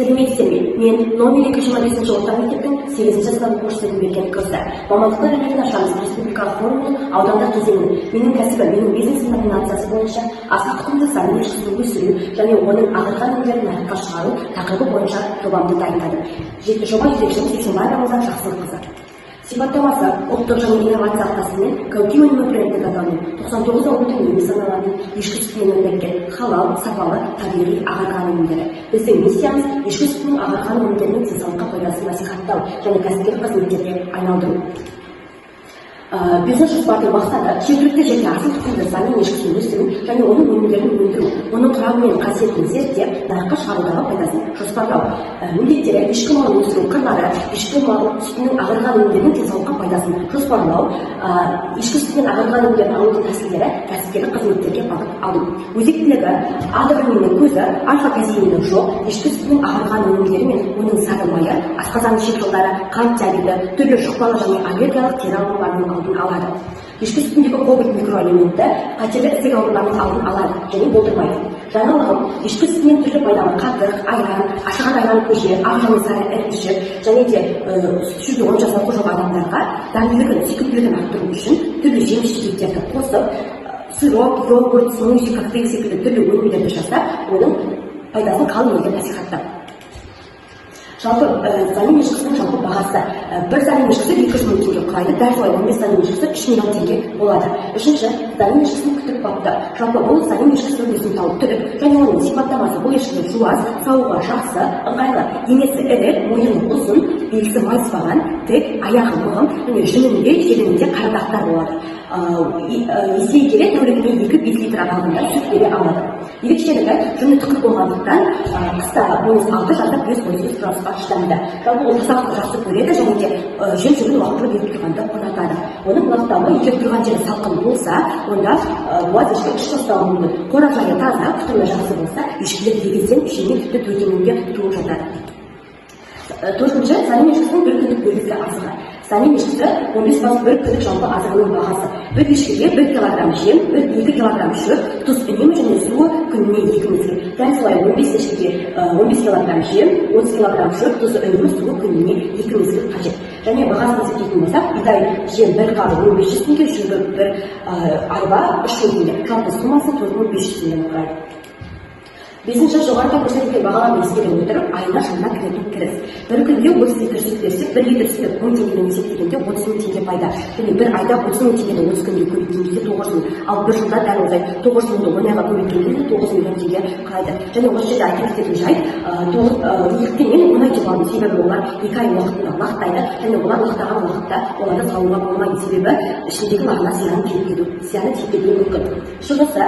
Сәлеметсіздер ме? Мен номер 225 орта мектептің 8-ші сынып оқушысы Берген Кызы. Мамандықтар ілімін ашамыз республикалық форумның аудандық кезеңінің менің кәсібі, менің бизнесім номинациясы бойынша аса тұқымды саны ешкісін өсіру және оның ағырған өнімдерін нарыққа шығару тақырыбы бойынша жобамды дайындадым. Жоба жетекшіміз Сексенбай Рамазан Жақсылыққызы. Сипаттамасы ұлттық және инновациялық тәсілмен кәуке өнімі брендтік атаумен 99 ауылдың өнімі саналатын ешкі сүтінен өндірілген халал, сапалы, табиғи ағарған өнімдері. Біздің миссиямыз ешкі сүтінің ағарған өнімдерінің денсаулыққа пайдасын насихаттау және кәсіпкерлік қызметтерге айналдыру. Бизнес жоспардың мақсаты жергілікті жерде асыл тұқымды саны ешкісін өсіру және оның өнімдерін өндіру, оның құрамы мен қасиетін зерттеп, нарыққа шығарудағы пайдасын жоспарлау. Міндеттері ешкі малын өсіру қырлары, ешкі мал сүтінің ағарған өнімдерінің денсаулыққа пайдасын жоспарлау, ешкі сүтінен ағарған өнімдерін алудың тәсілдері кәсіпкерлік қызметтерге бағыт алу. Өзектілігі А-витаминінің көзі, альфа-казеинінің жоқ, ешкі сүтінің ағарған өнімдері мен оның сары майы, асқазан ішек жолдары, қант диабеті, түрлі жұқпалы және аллергиялық тері ауруларының алдын алады. Ешкі сүтіндегі кобальт микроэлементі қатерлі ісік ауруларының алдын алады және болдырмайды. Жаңалығым, ешкі сүтінен түрлі пайдалы қатық, айран, ашыған айран көже, ақ және сары ірімшік және де сүт ішуге 10 жасқа жоқ адамдарға дәмділігін, сүйкімділігін арттыру үшін түрлі жеміс-жидектерді қосып, сироп, йогурт, смузи, коктейль секілді түрлі өнімдерді жасап, оның пайдасын қалың елге насихаттау. Жалпы заним ешкісінің жалпы бағасы бір заним ешкісі 200 мың теңге құрайды, дәл солай 15 заним ешкісі 3 миллион теңге болады. Үшінші, заним ешкісінің күтік бапты. Жалпы бұл заним ешкісінің өсім тауып түріп, және оның сипаттамасы бұл ешкінің жуас, сауға жақсы, ыңғайлы, денесі ірі, мойыны ұзын, белгісі майыспаған, тік, аяғы мығым, және жүнінде, желінінде қарадақтар болады. Есейе келе тәулігіне 2-5 литр аралығында сүт бере алады. Ерекшелігі жүні тықыр болғандықтан қыста -6, жазда +30 градусқа шыдамды. Жалпы ол тазалықты жақсы көреді және де жүн уақытылы беріп тұрғанды ұнатады. Оның лақтауы егер тұрған жері салқын болса, онда буаз ешкі іш тастауы мүмкін. Қора-жайы таза, күтімі жақсы болса, ешкілер егізден ішінен тіпті төртенуге туып жатады. Төртінші, заним ешкісінің бір күндік бөлігі азығы. Заним ешкісі 15 бір күндік жалпы азығының бағасы. Бір ешкіге 1 килограмм жем, 2 килограмм шөп, тұз үнемі және суы күніне 2 мезгіл. Дәл солай 15 ешкіге 15 килограмм жем, 30 килограмм шөп, тұзы үнемі суы күніне 2 мезгіл қажет. Және бағасын есептейтін болсақ, бидай жем 1 қабы 1500 теңге, шөбі 1 арба 3000 теңге. Жалпы суммасы 4500 теңгені құрайды. Бесінші, жоғарыда көрсетілген бағаларды ескере отырып, айына жылына кіретін кіріс. Бір күнде 30 литр сүт берсек, 1 литр сүтті 10 теңгеден есептегенде 30 мың теңге пайда. Және бір айда 30 мың теңгені 30 күнге көбейткен кезде 9 мың. Ал бір жылда дәл осылай 9 мыңды 10 айға көбейткен кезде 9 миллион теңге құрайды. Және осы жерде айта кететін жайт, неліктен мен 10 ай деп алдым, себебі олар 2 ай уақытында лақтайды, және олар лақтаған уақытта оларды саууға болмайды, себебі ішіндегі мағына зияны тиіп кетуі мүмкін. Шығысы,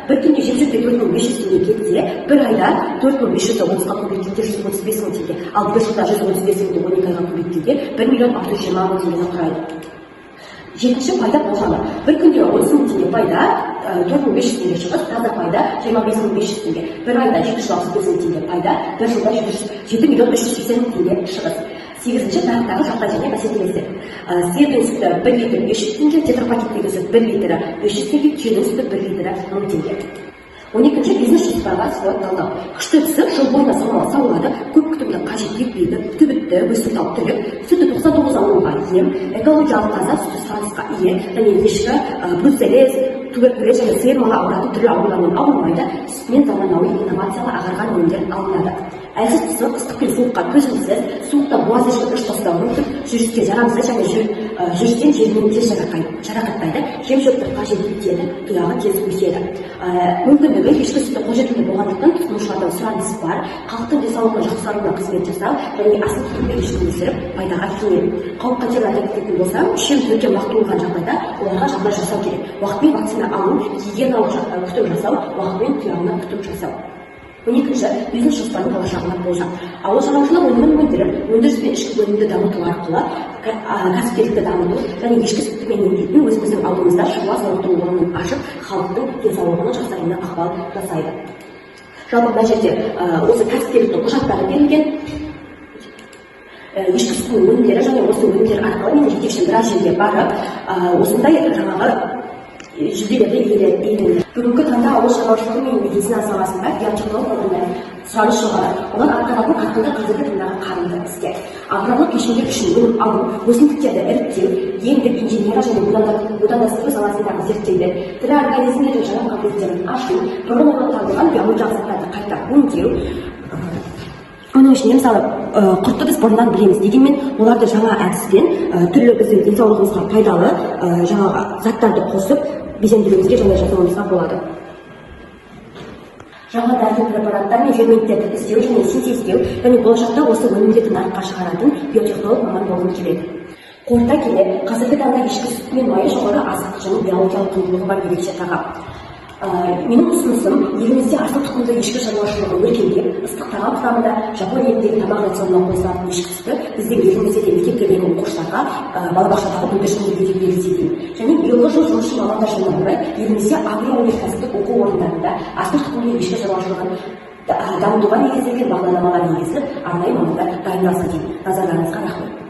бір күнде жем-шөпке 4500 теңге кетсе, бір айда 4500-ді 30-ға көбейткенде 135 мың теңге, ал бір жылда 135 мыңды 12 айға көбейткенде 1 миллион 620 мың теңгені құрайды. Жетінші, пайда болжамы. Бір күнде 30 мың теңге пайда, 4500 теңге шығыс, таза пайда 25500 теңге. Бір айда 765 мың теңге пайда, бір жылда 7 миллион 380 мың теңге шығыс. Сегізінші, нарықтағы жағдай және бәсекелестік. Сиырдың сүті 1 литр 500 теңге, тетрапакеттегі сүт 1 литрі 500 теңге, түйенің сүті 1 литрі 1000 теңге. 12-ші, бизнес жоспарға свод талдау. Күшті түсіп, жыл бойына сауылады, көп күтімді қажет етпейді, түбітті, өсімтал түлік, сүті 99 ауылға ем, экологиялық таза сүті сұранысқа ие, және ешкі, бруцеллез, туберкулез және сиыр малы ауыратын түрлі аурулармен ауырмайды, сүтінен заманауи инновациялы ағарған өнімдер алынады. Әлсіз тұсы ыстық пен суыққа төзімсіз, суықта буаз ешкі үш тастауы мүмкін, жүріске жарамсыз және жүрістен жерінен тез жарақаттайды, жем-шөпті қажет етеді, тұяғы тез өседі. Мүмкіндігі ешкі сүті қолжетімді болғандықтан тұтынушылардан сұраныс бар, халықтың денсаулығын жақсаруына қызмет жасау және асыл тұқымды ешкі өсіріп пайдаға кенеді. Қауіп-қатерлі айта кететін болсам, үшем-төртем уақыт болған жағдайда оларға жағдай жасау керек. Уақытпен вакцина алу, гигиеналық күтім жасау, уақытпен тұяғына күтім жасау. 12-ші, бизнес жоспардың болашағына болжам. Ауыл шаруашылық өнімін өндіріп, өндіріс пен ішкі өнімді дамыту арқылы кәсіпкерлікті дамыту және ешкі сүтімен емдейтін өзіміздің алдымызда шаруа сауықтыру орнын ашып, халықтың денсаулығының жақсаруына ықпал жасайды. Жалпы мына жерде осы кәсіпкерліктің құжаттары берілген, ешкі сүтінің өнімдері және осы өнімдер арқылы мен жетекші біраз жерге барып, осындай жаңағы жүлделерді иеленді. Бүгінгі таңда ауыл шаруашылығы мен медицина саласында биотехнологиялар сұраныс жоғары. Олар атқаратын қарқынды қазіргі таңдағы қарымды істер. Аграрлық кешендер үшін өнім алу, өсімдіктерді іріктеу, гендік инженерия және будандастыру саласындағы зерттеулер, тірі организмдердің жаңа қабілеттерін ашу, бұрын орнатылған биологиялық заттарды қайта өңдеу. Оның ішінде мысалы құртты біз бұрыннан білеміз, дегенмен оларды жаңа әдіспен түрлі біздің денсаулығымызға пайдалы жаңағы заттарды қосып безендіруімізге және жасауымызға болады. Жаңа дәрілік препараттар мен ферменттерді іздеу және синтездеу және болашақта осы өнімдерді нарыққа шығаратын биотехнолог маман болғым келеді. Қорыта келе, қазіргі таңда ешкі сүті мен майы жоғары астық және биологиялық құндылығы бар ерекше тағам. Менің ұсынысым, елімізде асыл тұқымды ешкі шаруашылығы өркендеп, ыстық тағам құрамында Жапон еліндегі тамақ рационына қосылатын ешкі сүті біздің елімізде де мектептердегі оқушыларға балабақшадағы бүлдіршіндерге де берілсе. Және биылғы жыл жұмысшы мамандар жылына орай елімізде агроөнеркәсіптік оқу орындарында асыл тұқымды ешкі шаруашылығын дамытуға негізделген бағдарламалар енгізіліп, арнайы мамандар дайындалсын деймін. Назарларыңызға рахмет.